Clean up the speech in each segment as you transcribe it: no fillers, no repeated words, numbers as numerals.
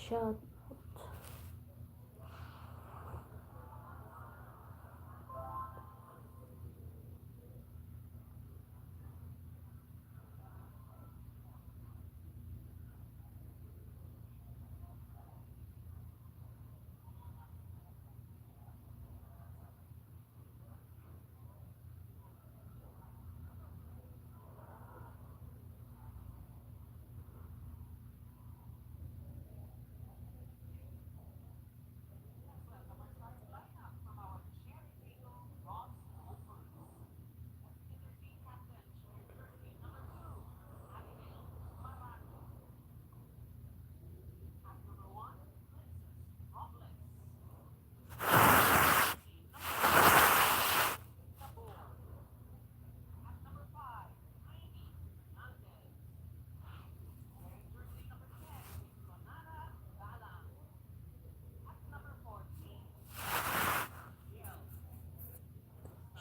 Shout.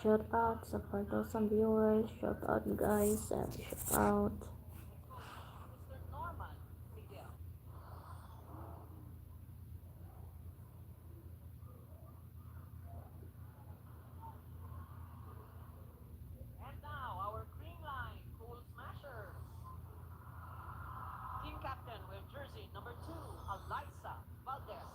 Shout out sa 4,000 viewers. Shout out guys. Shout out. And now our green line, Cool Smashers. Team captain with jersey number 2, Eliza Valdez.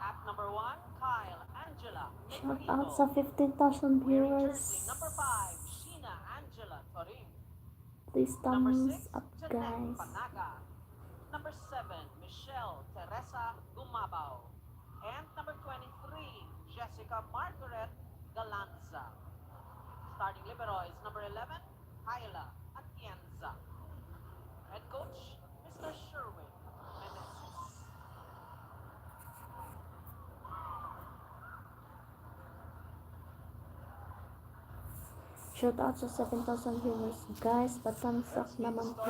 At number 1, Kyle Angela Shout out sa Negrito. 15,000 Wearing viewers. jersey number 5, Sheena Angela Torin. Please Number thumbs 6, up Jeanette guys. Panaga. Number 7, Michelle Teresa Gumabao. And number 23, Jessica Margaret Galanza. Starting libero is number 11, Kyla Atienza. Head coach, Mr. Sherwin Meneses. Shout out sa 7,000 viewers guys. Thumbs up naman po.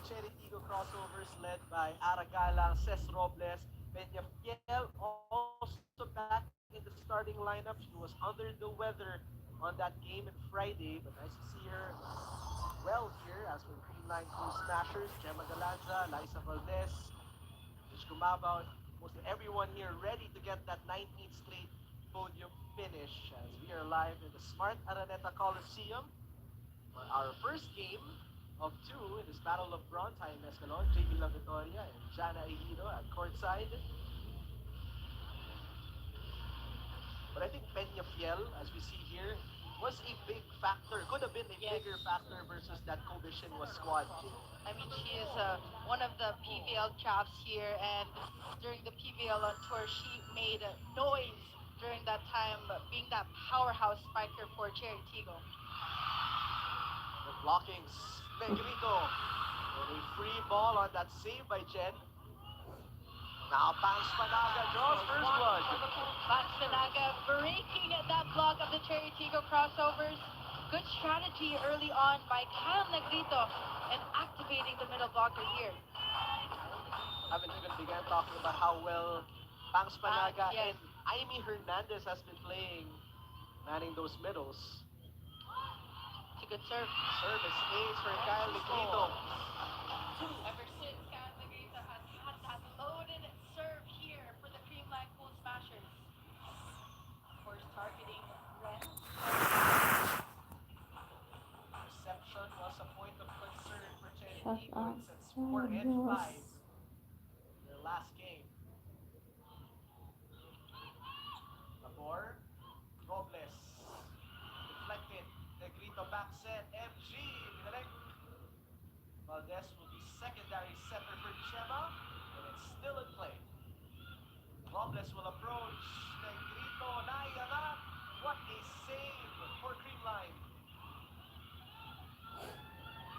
Cheritigo crossovers led by Aragalang, Ces Robles, Peñafiel also back in the starting lineup. She was under the weather on that game on Friday, but nice to see her well here as for the Green Line Cool Smashers. Gemma Galanza, Liza Valdez, Mish Gumabao, mostly everyone here ready to get that 19th straight podium finish as we are live in the Smart Araneta Coliseum for our first game of 2 in this Battle of Bronze. Jaime Escalon, JB La Victoria, and Jana Ejido at courtside. But I think Peñafiel, as we see here, was a big factor. Could have been a bigger factor versus that Cobishingwa squad. I mean, she is one of the PVL chaps here, and during the PVL on tour, she made noise during that time, being that powerhouse spiker for Cherry Tigo. The blockings. Negrito. And a free ball on that save by Jen. Now Pans Panaga draws first blood. Panaga breaking that block of the Cherry Tigo crossovers. Good strategy early on by Kyle Negrito and activating the middle blocker here. Haven't even began talking about how well Pangs Panaga Yes. and Aimee Hernandez has been playing, manning those middles. It's a good serve. Service ace for Kyle Negrito. Ever since Kyle Negrito has had that loaded serve here for the Creamline Cool Smashers. Of course, targeting Ren. Reception was a point of concern for Cherry Shout Tigo. out It's sa 4 and 5 viewers. in their last game. Labor, Robles, deflected, Negrito back set, MG, binalik. Valdez will be secondary setter for Chema, and it's still in play. Robles will approach, Negrito, naiangat. What a save for Creamline.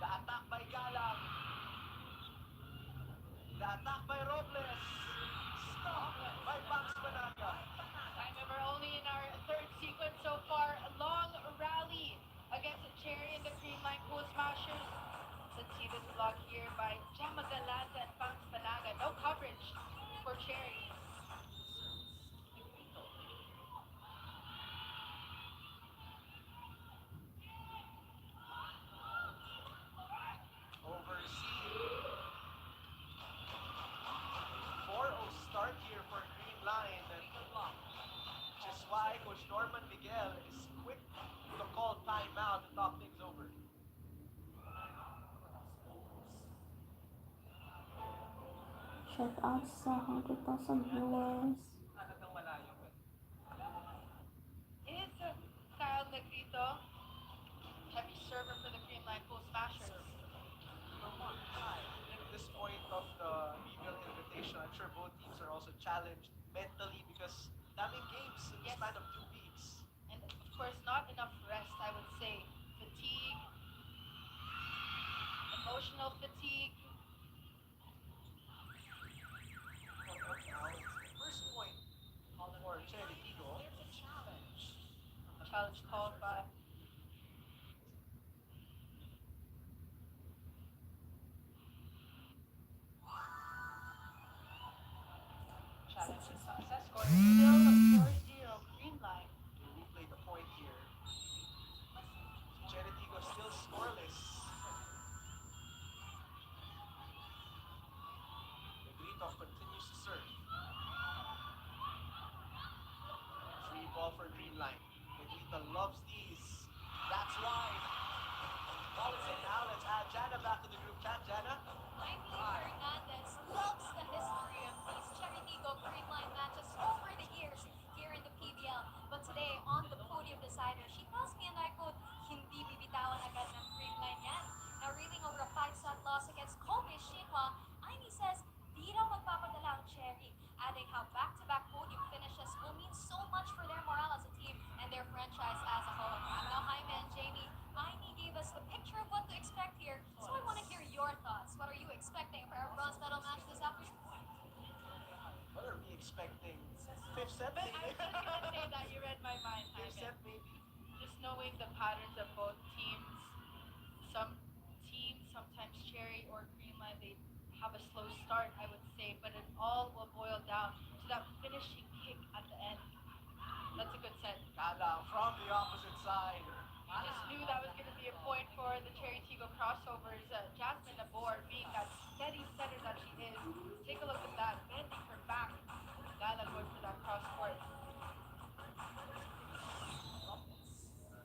The attack by Galang. The attack by Robles. Stop by Pangs Panaga. Time that we're only in our third sequence so far. A long rally against Cherry and the Creamline Cool Smashers. Let's see this block here by Gemma Galanza and Pangs Panaga. No coverage for Cherry. Shout out sa 100,000 viewers. Hanggang malayo. Is Kyle Negrito heavy server for the Green Line Pool Smashers? At this point of the Reveal Invitation, I'm sure both teams are also challenged mentally because daming games in the Yes. span of 2 weeks. And of course, not enough rest, I would say. Fatigue, emotional fatigue. First point for Cherry Eagle. Challenge called by challenge is success. Score still 4-0 Green Line. To replay the point here. Cherry Eagle still scoreless. Negrito continues to serve. Free ball for Green Line. Negrito loves these. That's right. Ball is in now. Let's add Jana back to the group chat. Jana? Jaime Hernandez loves the history of these Cheritigo Green Line matches over the years here in the PBL. But today, on the podium decider, she tells me, and I quote, hindi bibitawan agad ng Green Line yan. Now, reeling over a 5-set loss against Kobe Shinhwa, Aimee says, di raw magpapadala ang Cherry, adding how back-to-back podium finishes will mean so much for their morale as a team and their franchise as a whole. Now, Jaime and Jamie, Aimee gave us the picture of what to expect here, so I want to hear your thoughts. What are you expecting for our bronze medal match this afternoon? What are we expecting? Fifth set, But I maybe? was just gonna say that you read my mind, Fifth Jaime. set, maybe? Just knowing the patterns of both teams. Some teams, sometimes Cherry or Green Line, they have a slow start, I would say, but it all will boil down to that finishing kick at the end. That's a good set. Kala from the opposite side. I just knew that was going to be a point for the Cherry Tigo crossovers. Jasmine Nabor, being that steady setter that she is, take a look at that, bending her back. Lala going for that cross court.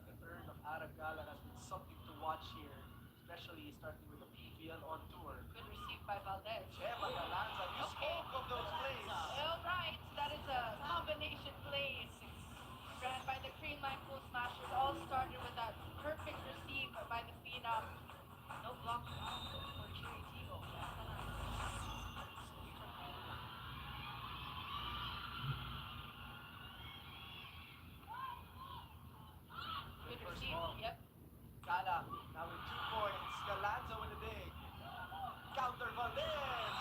The turn of Aragala has been something to watch here, especially starting with the PBL on tour. Good receive by Valdez. Chema Galanza, you spoke of those plays. All right, that is a combination play ran by the Green Line Pool Smashers. All started with that perfect receive by the Phenom. No block for Cherry Tigo. Good First receive, ball. yep. Kala, now with 2 points. Galanza with a dig. Counter Valdez.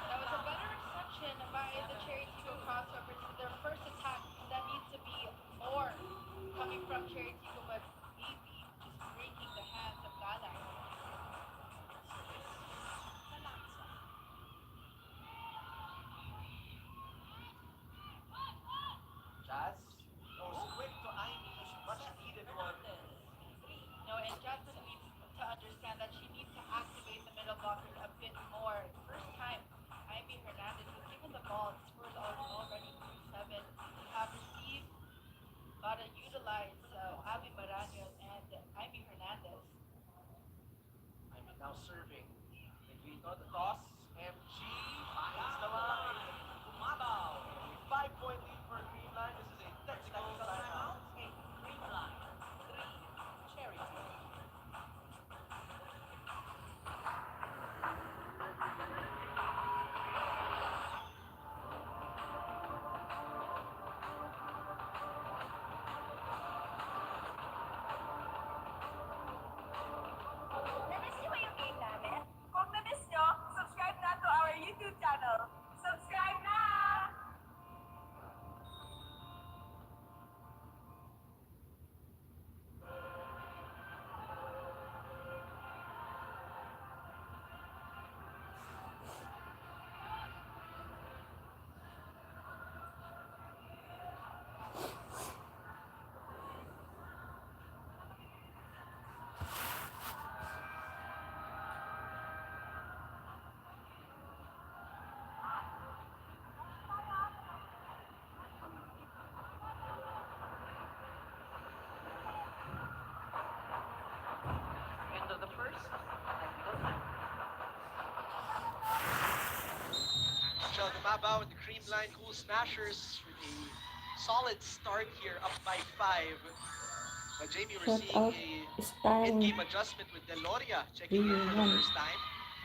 That was a better reception by the Cherry Tigo crossovers. Their first attack that needs to be more coming from Cherry Tigo, but AB just breaking the hands of Gala. Jazz goes quick to Aimee. Much needed one. No, and Jasmine needs to understand that she needs to activate the middle blockers a bit more. First time, Aimee Hernandez was given the ball. The scores are already 3-7. Have received, gotta utilize Abby Baraños and Aimee Hernandez. Aimee now serving. Negrito, the toss. MG finds the line. Umabaw. A 5-point lead for Green Line. This is a technical timeout. Green line. 3. Cherry Tigo. Na-miss niyo ba yung game namin? Kung na-miss nyo, subscribe na to our YouTube Gumabao and the Creamline Cool Smashers with a solid start here, up by 5. But Jamie, we're Shout seeing out a Stan in-game adjustment with Deloria checking in for the 3-1. first time.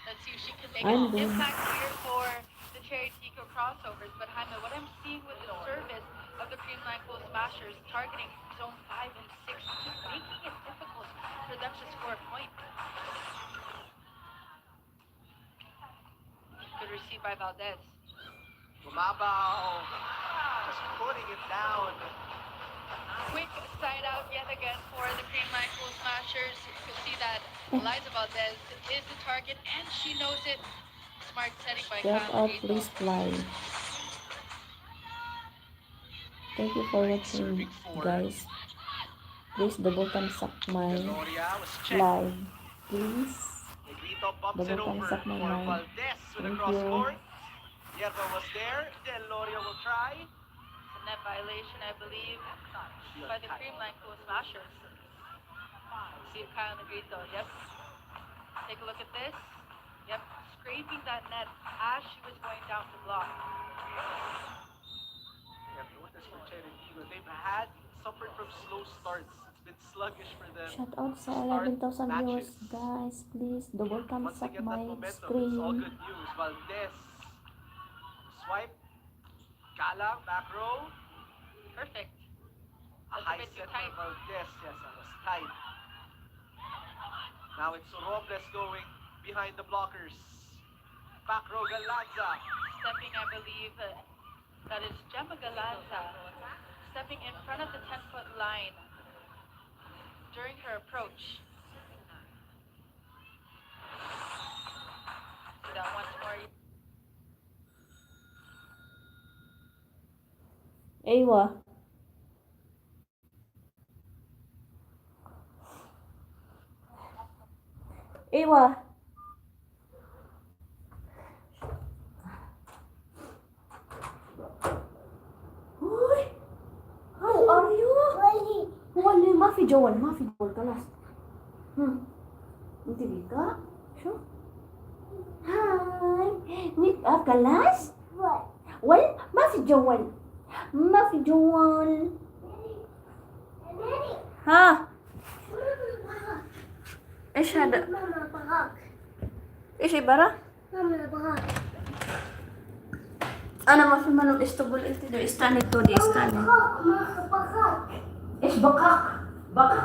Let's see if she can make I'm an good. impact here for the Cherry Tico crossovers. But Jaime, what I'm seeing with the service of the Creamline Cool Smashers targeting zone 5 and 6 keep making it difficult for them to score a point. Good receive by Valdez. Gumabao just putting it down. Quick side out yet again for the Creamline Cool Smashers. You can see that Eliza Valdez is the target and she knows it. Smart setting by Shout Kyle out Grito. Please Fly. Thank you for watching, Serving four. guys. Please double thumbs up my Deloria was checked. live. Please Negrito bumps it double thumbs over up my for live. Valdez with a Thank cross you. court. Hierro was there. Deloria will try. It's a net violation, I believe, by the Creamline Cool Smashers. See Kyle Negrito. Yep. Take a look at this. Yep. Scraping that net as she was going down to block. Yeah, notice for Cherry Tigo, they've suffered from slow starts. It's been sluggish for them. Shout out sa Start 11,000 viewers, matches. guys. Please double thumbs Once they up get that my momentum, it's all screen. good news. Valdez, swipe, Galang, back row. Perfect. A That's a high bit too set tight. for Valdez. Yes, that was tight. Now it's Robles going behind the blockers. Back row, Galanza. Stepping, I believe, that is Gemma Galanza. Stepping in front of the 10-foot line during her approach. So that once more. Ewa. Ewa. Hoy! How are you? Wali, mafi Joel kalas. Hindi ka? Sure. Hi. Wait, kalas? What? Well, mafi Joel. Ha? ايش هذا؟ ماما بغاك ايش عبارة؟ ماما بغاك انا ما في منهم ايش تقول انت دو استاني تودي استاني ماما بغاك ايش بقاك؟ بقاك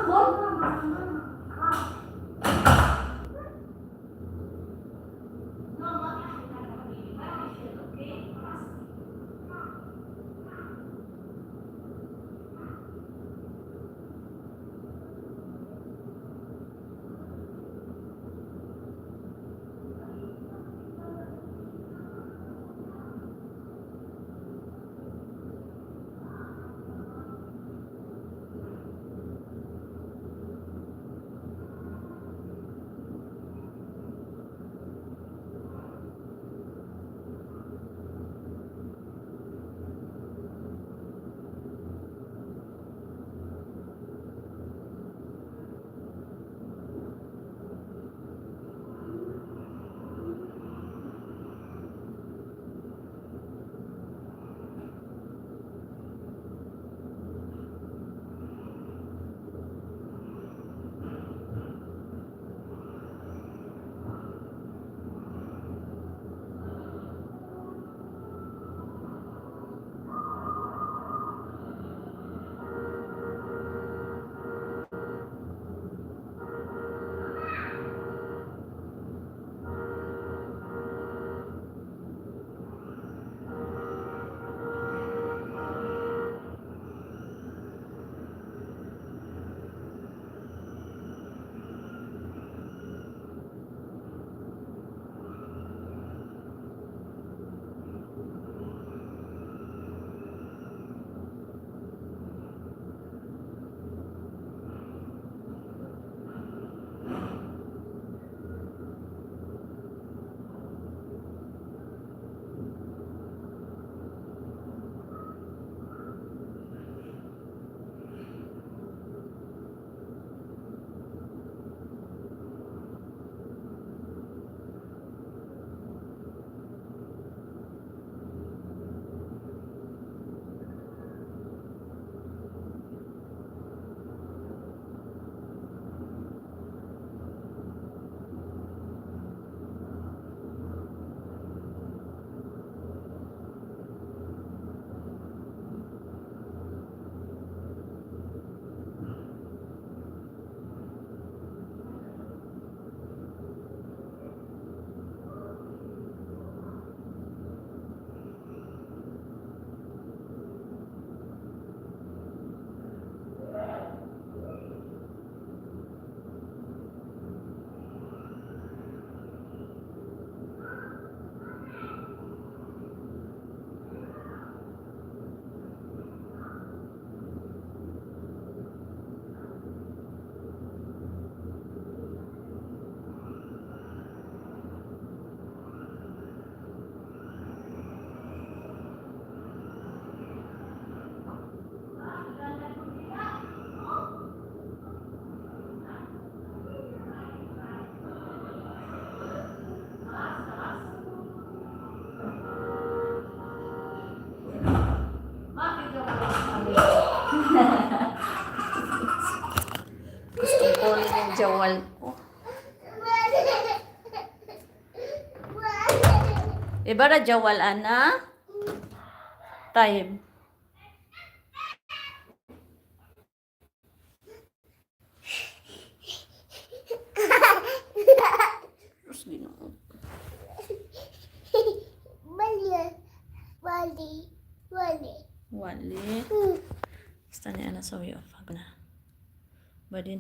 jawal ko. Ibara jawal ana. Time. Terus Ginoo. Wali. Basta ni ana sa way of hag na. Badin